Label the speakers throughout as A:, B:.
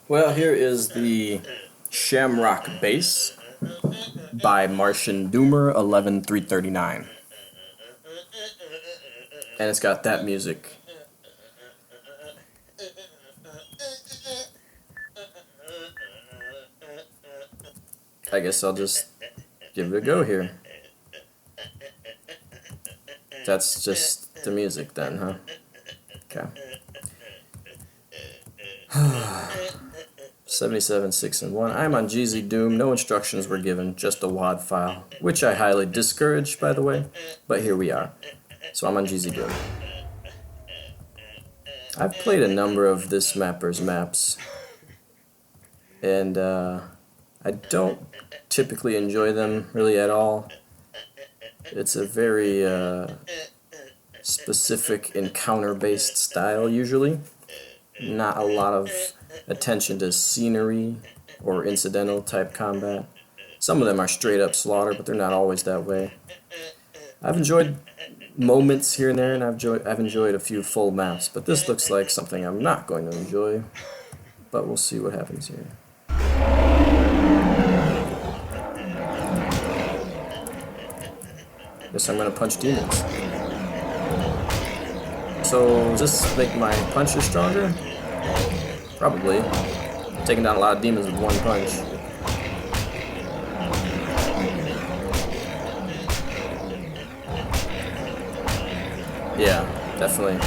A: Well, here is the Shamrock Base by mArt1And00m3911339. And it's got that music. I guess I'll just give it a go here. That's just the music then, huh? Okay. 77, 6, and 1. I'm on GZ Doom. No instructions were given, just a WAD file, which I highly discourage, by the way, but here we are. So I'm on GZ Doom. I've played a number of this mapper's maps, and I don't typically enjoy them really at all. It's a very specific encounter-based style usually. Not a lot of attention to scenery or incidental type combat. Some of them are straight up slaughter, but they're not always that way. I've enjoyed moments here and there, and I've enjoyed a few full maps, but this looks like something I'm not going to enjoy. But we'll see what happens here. Guess I'm gonna punch demons. So does this make my punches stronger? Probably. Taking down a lot of demons with one punch. Yeah, definitely.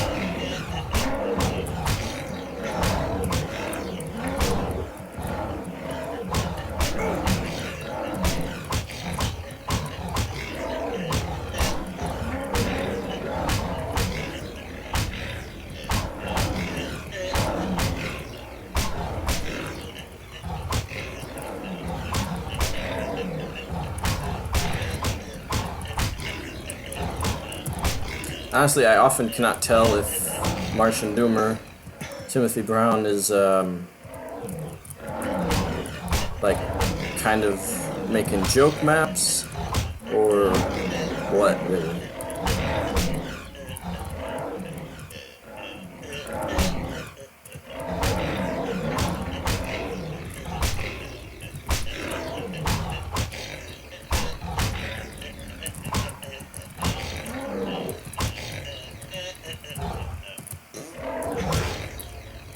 A: Honestly, I often cannot tell if Martian Doomer, Timothy Brown, is like kind of making joke maps or what, really.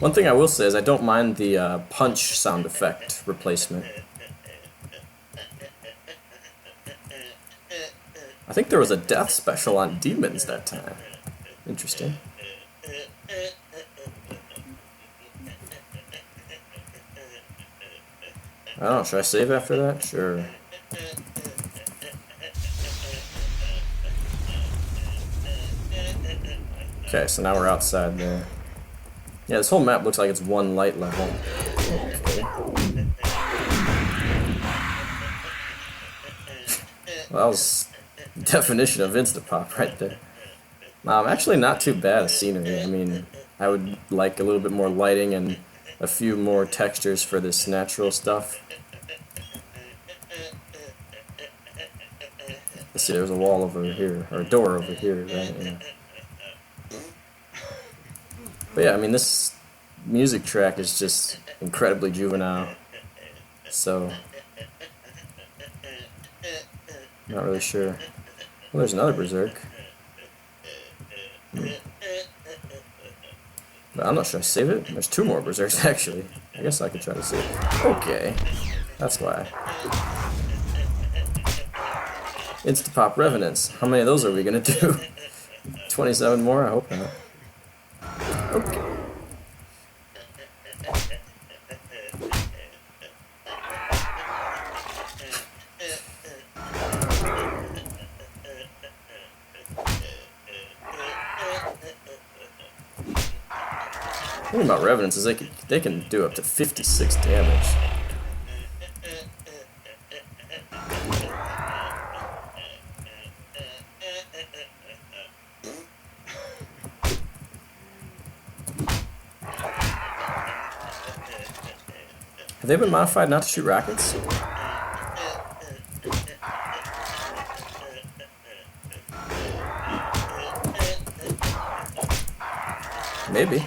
A: One thing I will say is I don't mind the punch sound effect replacement. I think there was a death special on demons that time. Interesting. I don't know, should I save after that? Sure. Okay, so now we're outside there. Yeah, this whole map looks like it's one light level. Okay. Well, that was definition of insta-pop right there. Actually not too bad as scenery. I mean, I would like a little bit more lighting and a few more textures for this natural stuff. Let's see, there's a wall over here, or a door over here, right? Yeah. But yeah, I mean, this music track is just incredibly juvenile, so not really sure. Well, there's another Berserk. But I'm not sure I save it. There's two more Berserks, actually. I guess I could try to save it. Okay, that's why. Instapop Revenants. How many of those are we gonna do? 27 more? I hope not. Okay. The thing about Revenants is they can do up to 56 damage. Have they been modified not to shoot rockets? Maybe.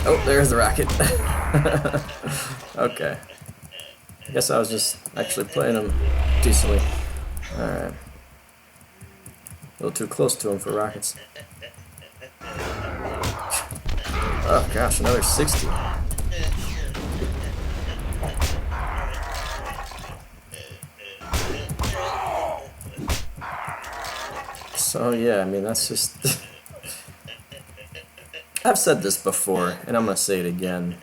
A: Oh, there's the rocket. Okay. I guess I was just actually playing him decently. Alright. A little too close to him for rockets. Oh gosh, another 60. So yeah, I mean, that's just... I've said this before, and I'm going to say it again.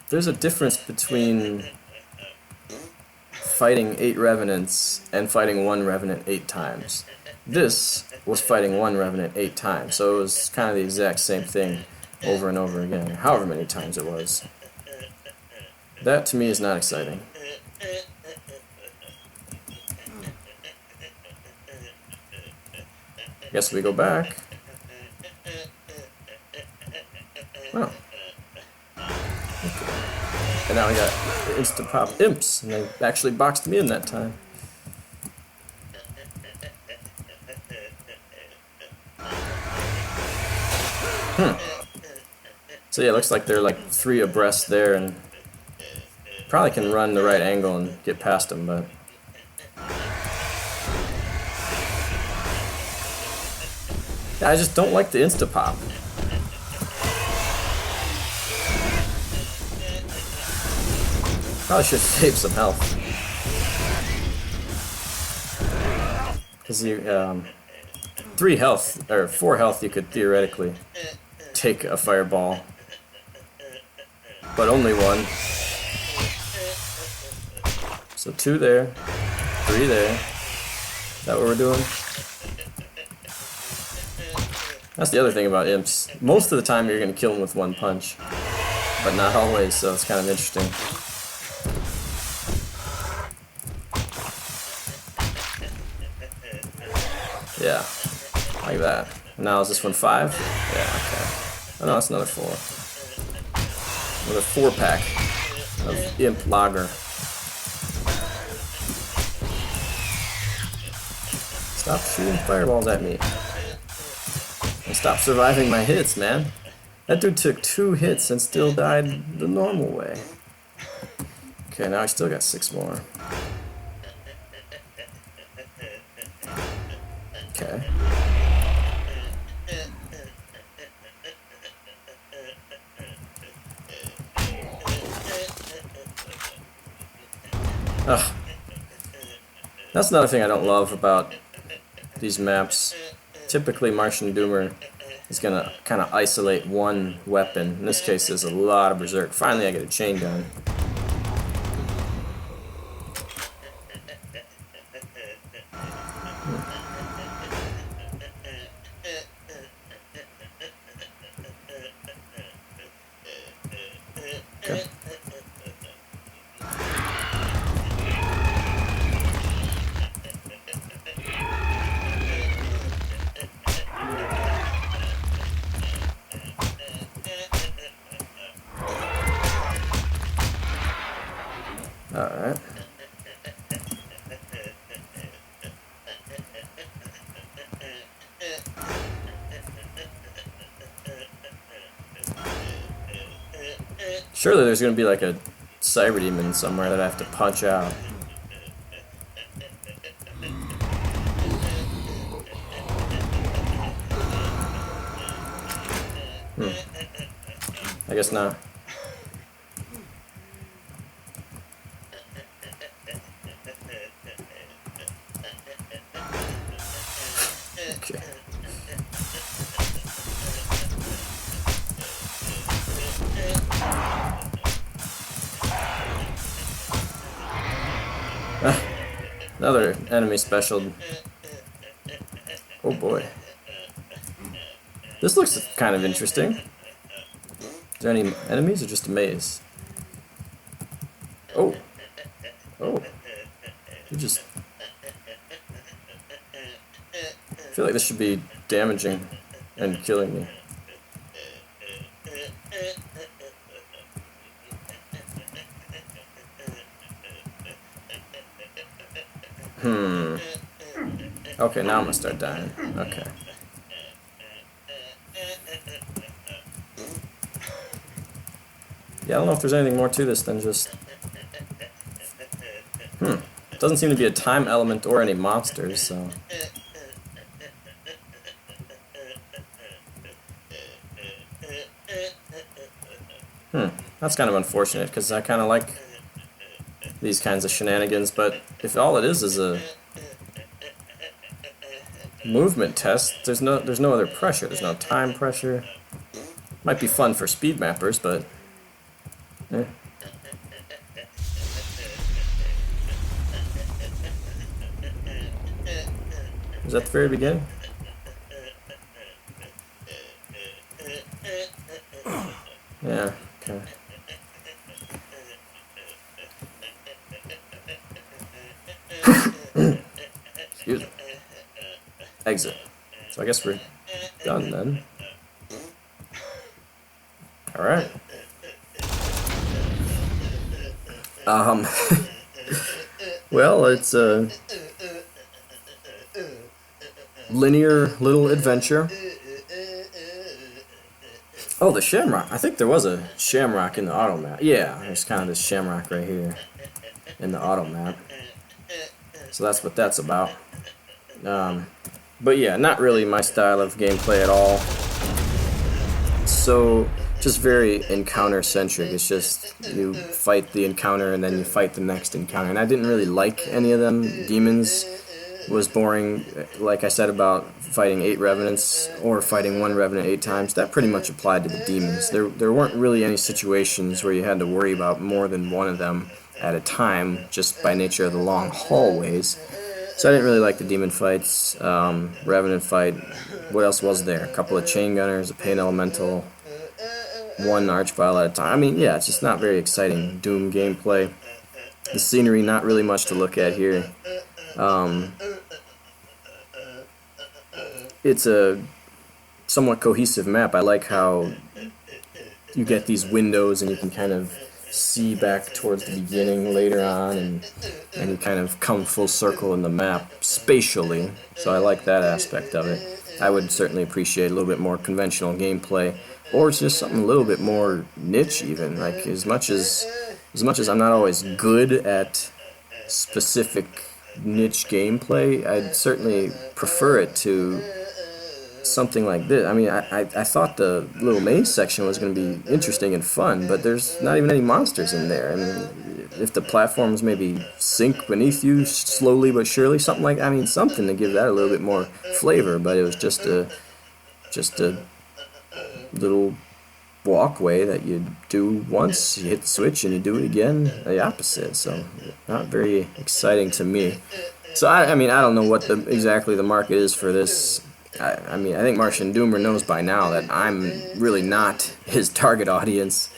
A: There's a difference between fighting 8 Revenants and fighting 1 Revenant 8 times. This was fighting 1 Revenant 8 times, so it was kind of the exact same thing over and over again, however many times it was. That to me is not exciting. Guess we go back. Oh. And now we got insta-pop imps, and they actually boxed me in that time. So yeah, it looks like they're like 3 abreast there, and probably can run the right angle and get past them, but... Yeah, I just don't like the insta-pop. Probably should save some health. Because you, 3 health, or 4 health, you could theoretically take a fireball. But only 1. So 2 there, 3 there. Is that what we're doing? That's the other thing about imps. Most of the time you're going to kill them with 1 punch. But not always, so it's kind of interesting. Yeah, like that. Now is this one 5? Yeah, okay. Oh no, that's another 4. Another 4-pack of Imp Lager. Stop shooting fireballs at me. And stop surviving my hits, man. That dude took 2 hits and still died the normal way. Okay, now I still got 6 more. Okay. Ugh. That's another thing I don't love about these maps. Typically mArt1And00m3911339 is going to kind of isolate 1 weapon. In this case, there's a lot of Berserk. Finally, I get a chain gun. Okay. Alright. Surely there's going to be like a cyber demon somewhere that I have to punch out. I guess not. Okay. Another enemy special. Oh boy. This looks kind of interesting. Is there any enemies or just a maze? Oh. Oh. You just... I feel like this should be damaging and killing me. Okay, now I'm gonna start dying. Okay. Yeah, I don't know if there's anything more to this than just... Doesn't seem to be a time element or any monsters, so... That's kind of unfortunate, because I kind of like these kinds of shenanigans, but if all it is a movement test, there's no other pressure, there's no time pressure. Might be fun for speed mappers, but... Was that the very beginning? Yeah, okay. Excuse me. Exit. So I guess we're done then. Alright. Well, it's a linear little adventure. Oh, the Shamrock. I think there was a Shamrock in the auto map. Yeah, there's kind of this Shamrock right here in the auto map. So that's what that's about. But yeah, not really my style of gameplay at all. So, just very encounter-centric. It's just, you fight the encounter and then you fight the next encounter. And I didn't really like any of them. Demons was boring. Like I said about fighting 8 Revenants or fighting 1 Revenant 8 times, that pretty much applied to the demons. There weren't really any situations where you had to worry about more than one of them at a time, just by nature of the long hallways. So I didn't really like the demon fights. Revenant fight, what else was there? A couple of chain gunners, a pain elemental, 1 archvile at a time. I mean, yeah, it's just not very exciting Doom gameplay. The scenery, not really much to look at here. It's a somewhat cohesive map. I like how you get these windows and you can kind of see back towards the beginning later on, and you kind of come full circle in the map spatially, so I like that aspect of it. I would certainly appreciate a little bit more conventional gameplay, or it's just something a little bit more niche even. Like, as much as I'm not always good at specific niche gameplay, I'd certainly prefer it to something like this. I mean, I thought the little maze section was going to be interesting and fun, but there's not even any monsters in there. I mean, if the platforms maybe sink beneath you slowly but surely, something like, I mean, something to give that a little bit more flavor, but it was just a little walkway that you do once, you hit the switch and you do it again, the opposite, so not very exciting to me. So I mean, I don't know what exactly the market is for this. I mean, I think mArt1And00m3911339 knows by now that I'm really not his target audience.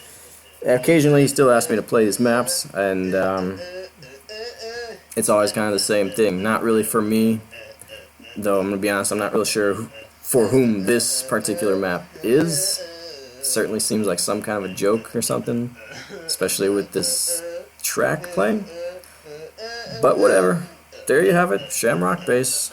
A: Occasionally he still asks me to play these maps, and it's always kind of the same thing. Not really for me, though I'm going to be honest, I'm not really sure for whom this particular map is. It certainly seems like some kind of a joke or something, especially with this track playing. But whatever. There you have it, Shamrock Base.